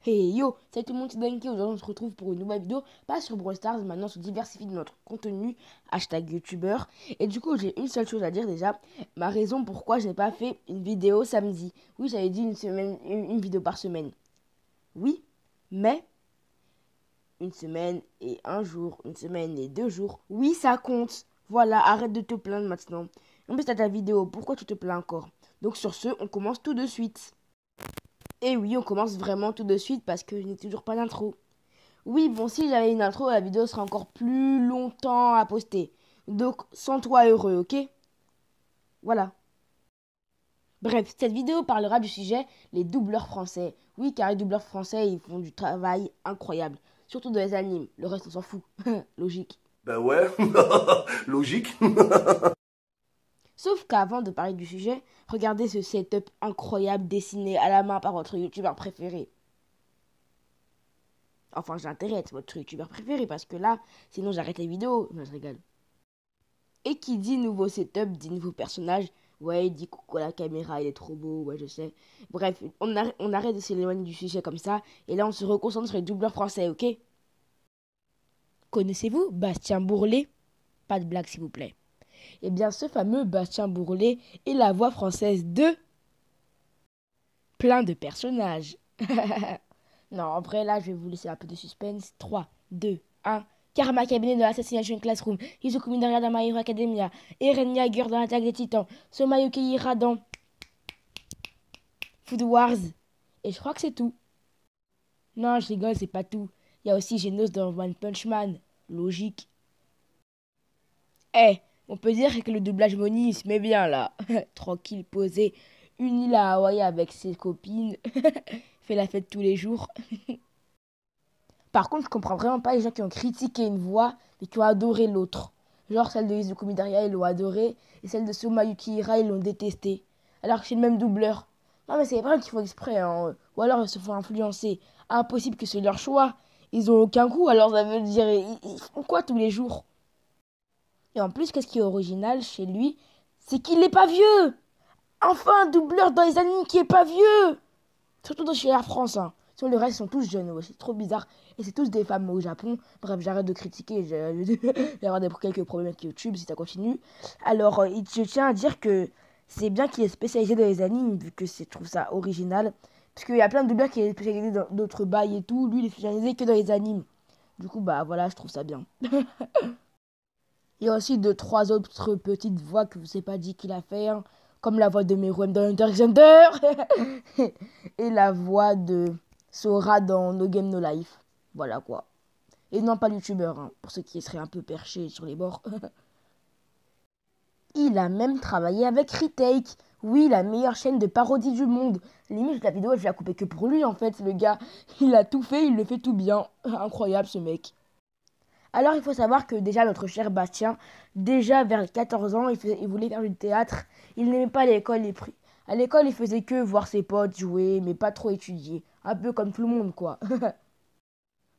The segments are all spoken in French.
Hey yo, salut tout le monde, c'est Danky. Aujourd'hui, on se retrouve pour une nouvelle vidéo, pas sur Brawl Stars, maintenant on se diversifie de notre contenu, hashtag youtubeur. Et du coup, j'ai une seule chose à dire déjà, ma raison pourquoi je n'ai pas fait une vidéo samedi. Oui, j'avais dit une semaine, une vidéo par semaine. Oui, mais une semaine et un jour, une semaine et 2 jours, oui, ça compte. Voilà, arrête de te plaindre maintenant. En plus, t'as ta vidéo, pourquoi tu te plains encore? Donc sur ce, on commence tout de suite. Et oui, on commence vraiment tout de suite parce que je n'ai toujours pas d'intro. Oui, bon, si j'avais une intro, la vidéo sera encore plus longtemps à poster. Donc, sens-toi heureux, ok? Voilà. Bref, cette vidéo parlera du sujet les doubleurs français. Oui, car les doubleurs français, ils font du travail incroyable. Surtout dans les animes. Le reste, on s'en fout. Logique. Ben ouais, logique. Sauf qu'avant de parler du sujet, regardez ce setup incroyable dessiné à la main par votre youtubeur préféré. Enfin, j'intéresse votre youtubeur préféré parce que là, sinon j'arrête les vidéos. Non, je rigole. Et qui dit nouveau setup, dit nouveau personnage. Ouais, il dit coucou à la caméra, il est trop beau, ouais, je sais. Bref, on arrête de s'éloigner du sujet comme ça. Et là, on se reconcentre sur les doubleurs français, ok? Connaissez-vous Bastien Bourlet? Pas de blague, s'il vous plaît. Eh bien, ce fameux Bastien Bourlet est la voix française de plein de personnages. Non, après, là, je vais vous laisser un peu de suspense. 3, 2, 1. Karma cabinet de Assassination Classroom, Izukumi Daria dans My Hero Academia, Eren Yeager dans l'Attaque des Titans, Somayuki Ira dans Food Wars. Et je crois que c'est tout. Non, je rigole, c'est pas tout. Il y a aussi Genos dans One Punch Man. Logique. Eh, on peut dire que le doublage Moni, il se met bien là. Tranquille, posé. Une île à Hawaï avec ses copines. Fait la fête tous les jours. Par contre, je comprends vraiment pas les gens qui ont critiqué une voix et qui ont adoré l'autre. Genre celle de Izukumi Daria, ils l'ont adoré, et celle de Somayuki Hira, ils l'ont détesté. Alors que c'est le même doubleur. Non mais c'est pas qu'ils font exprès, hein. Ou alors ils se font influencer. Impossible que c'est leur choix. Ils ont aucun goût, alors ça veut dire ils font quoi tous les jours? Et en plus, qu'est-ce qui est original chez lui, c'est qu'il n'est pas vieux. Enfin, un doubleur dans les animes qui est pas vieux. Surtout dans chez Air France, hein. Sinon, le reste sont tous jeunes, ouais, c'est trop bizarre. Et c'est tous des femmes au Japon. Bref, j'arrête de critiquer. Je vais avoir quelques problèmes avec YouTube si ça continue. Alors, je tiens à dire que c'est bien qu'il est spécialisé dans les animes, vu que je trouve ça original. Parce qu'il y a plein de doubleurs qui sont spécialisés dans d'autres bails et tout. Lui, il est spécialisé que dans les animes. Du coup, bah voilà, je trouve ça bien. Il y a aussi deux, trois autres petites voix que je ne sais pas dit qu'il a fait, hein, comme la voix de Meruem dans Hunter x Hunter et la voix de Sora dans No Game No Life. Voilà quoi. Et non pas youtubeur, hein, pour ceux qui seraient un peu perchés sur les bords. Il a même travaillé avec Retake. Oui, la meilleure chaîne de parodie du monde. Limite, la vidéo, je vais la couper que pour lui, en fait, le gars. Il a tout fait, il le fait tout bien. Incroyable, ce mec. Alors, il faut savoir que déjà, notre cher Bastien, déjà vers 14 ans, il voulait faire du théâtre. Il n'aimait pas l'école. À l'école, il faisait que voir ses potes jouer, mais pas trop étudier. Un peu comme tout le monde, quoi.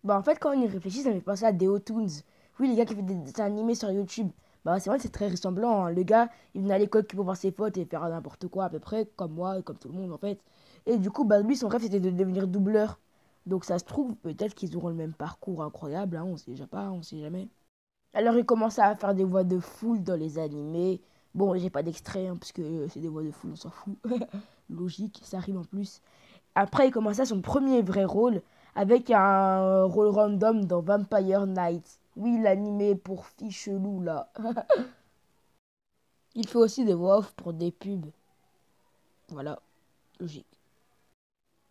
Bah, en fait, quand on y réfléchit, ça me fait penser à Deotoons. Oui, les gars qui font des dessins animés sur YouTube. Bah, c'est vrai que c'est très ressemblant, hein. Le gars, il venait à l'école que pour voir ses potes et faire n'importe quoi, à peu près, comme moi et comme tout le monde, en fait. Et du coup, bah, lui, son rêve, c'était de devenir doubleur. Donc, ça se trouve, peut-être qu'ils auront le même parcours incroyable, hein, on sait déjà pas, on sait jamais. Alors, il commençait à faire des voix de foule dans les animés. Bon, j'ai pas d'extrait, hein, parce que c'est des voix de foule, on s'en fout. Logique, ça rime en plus. Après, il commença son premier vrai rôle avec un rôle random dans Vampire Night. Oui, l'animé pour filles chelou là. Il fait aussi des voix off pour des pubs. Voilà, logique.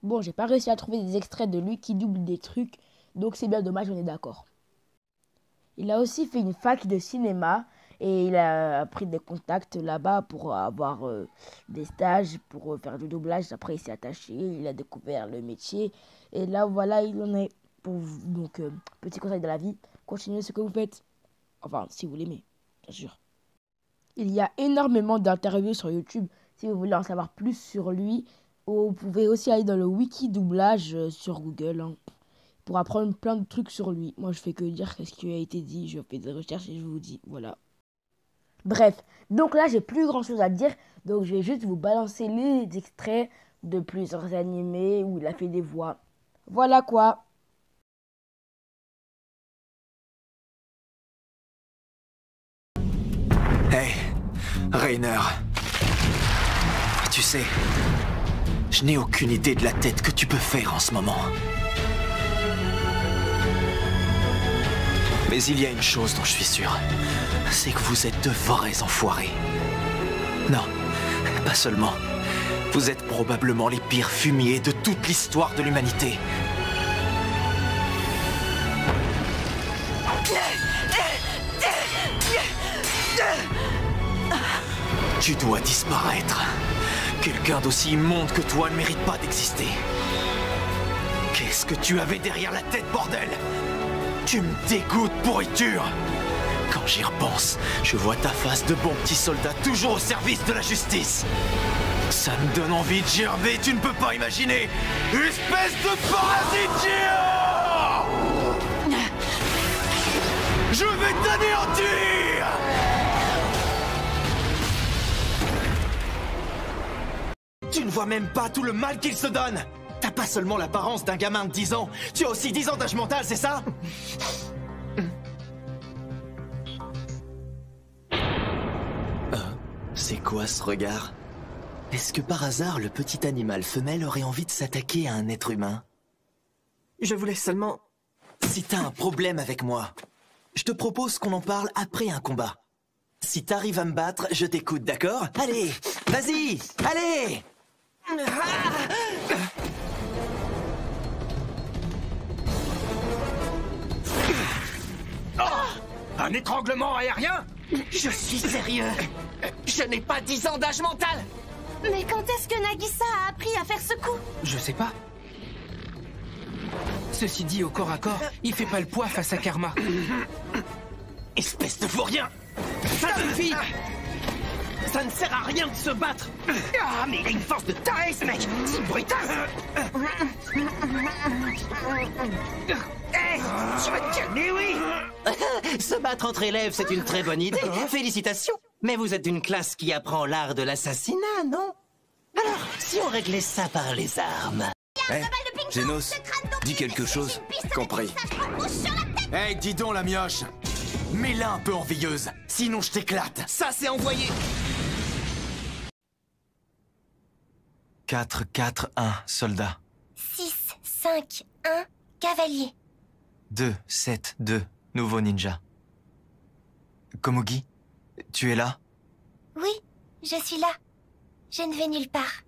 Bon, j'ai pas réussi à trouver des extraits de lui qui double des trucs, donc c'est bien dommage, on est d'accord. Il a aussi fait une fac de cinéma et il a pris des contacts là-bas pour avoir des stages, pour faire du doublage. Après, il s'est attaché, il a découvert le métier. Et là, voilà, il en est. Donc, petit conseil de la vie, continuez ce que vous faites. Enfin, si vous l'aimez, bien sûr. Il y a énormément d'interviews sur YouTube. Si vous voulez en savoir plus sur lui, vous pouvez aussi aller dans le wiki doublage sur Google, hein, pour apprendre plein de trucs sur lui. Moi, je fais que dire ce qui a été dit, je fais des recherches et je vous dis, voilà. Bref, donc là, j'ai plus grand chose à dire, donc je vais juste vous balancer les extraits de plusieurs animés où il a fait des voix. Voilà quoi. Hey, Rainer. Tu sais, je n'ai aucune idée de la tête que tu peux faire en ce moment. Mais il y a une chose dont je suis sûr, c'est que vous êtes de vrais enfoirés. Non, pas seulement. Vous êtes probablement les pires fumiers de toute l'histoire de l'humanité. Tu dois disparaître. Quelqu'un d'aussi immonde que toi ne mérite pas d'exister. Qu'est-ce que tu avais derrière la tête, bordel? Tu me dégoûtes, pourriture. Quand j'y repense, je vois ta face de bon petit soldat toujours au service de la justice. Ça me donne envie de gerber, tu ne peux pas imaginer. Espèce de parasite géant! Je vais t'anéantir! Tu ne vois même pas tout le mal qu'il se donne. T'as pas seulement l'apparence d'un gamin de 10 ans, tu as aussi 10 ans d'âge mental, c'est ça? C'est quoi ce regard? Est-ce que par hasard le petit animal femelle aurait envie de s'attaquer à un être humain? Je voulais seulement... Si t'as un problème avec moi, je te propose qu'on en parle après un combat. Si t'arrives à me battre, je t'écoute, d'accord? Allez, vas-y, allez! Un étranglement aérien? Je suis sérieux. Je n'ai pas 10 ans d'âge mental. Mais quand est-ce que Nagisa a appris à faire ce coup? Je sais pas. Ceci dit, au corps à corps, il fait pas le poids face à Karma. Espèce de vaurien! Ça suffit! Ça ne sert à rien de se battre! Ah, mais il a une force de taré, ce mec! C'est brutal! Hé! Tu vas te calmer, oui! Se battre entre élèves, c'est une très bonne idée. Félicitations. Mais vous êtes d'une classe qui apprend l'art de l'assassinat, non? Alors, si on réglait ça par les armes. Hé, Génos, dis quelque chose. Compris. Hé, dis donc la mioche! Mets-la un peu envieuse, sinon je t'éclate. Ça, c'est envoyé! 4-4-1, soldat. 6, 5, 1, cavalier. 2-7-2, nouveau ninja. Komugi, tu es là? Oui, je suis là. Je ne vais nulle part.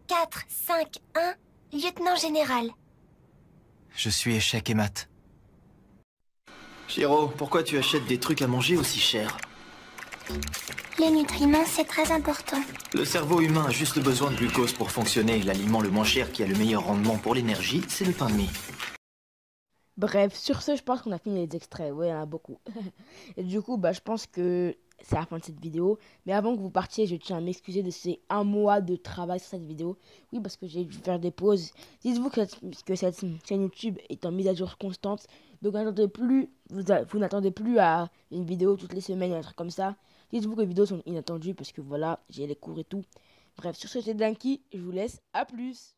4, 5, 1, lieutenant général. Je suis échec et mat. Shiro, pourquoi tu achètes des trucs à manger aussi chers? Les nutriments, c'est très important. Le cerveau humain a juste besoin de glucose pour fonctionner. L'aliment le moins cher qui a le meilleur rendement pour l'énergie, c'est le pain de mie. Bref, sur ce, je pense qu'on a fini les extraits. Ouais, il y en a beaucoup. Et du coup, je pense que c'est la fin de cette vidéo. Mais avant que vous partiez, je tiens à m'excuser de ces 1 mois de travail sur cette vidéo. Oui, parce que j'ai dû faire des pauses. Dites-vous que cette chaîne YouTube est en mise à jour constante. Donc vous n'attendez plus à une vidéo toutes les semaines, un truc comme ça. Dites-vous que les vidéos sont inattendues parce que voilà, j'ai les cours et tout. Bref, sur ce, c'est Danky. Je vous laisse. À plus.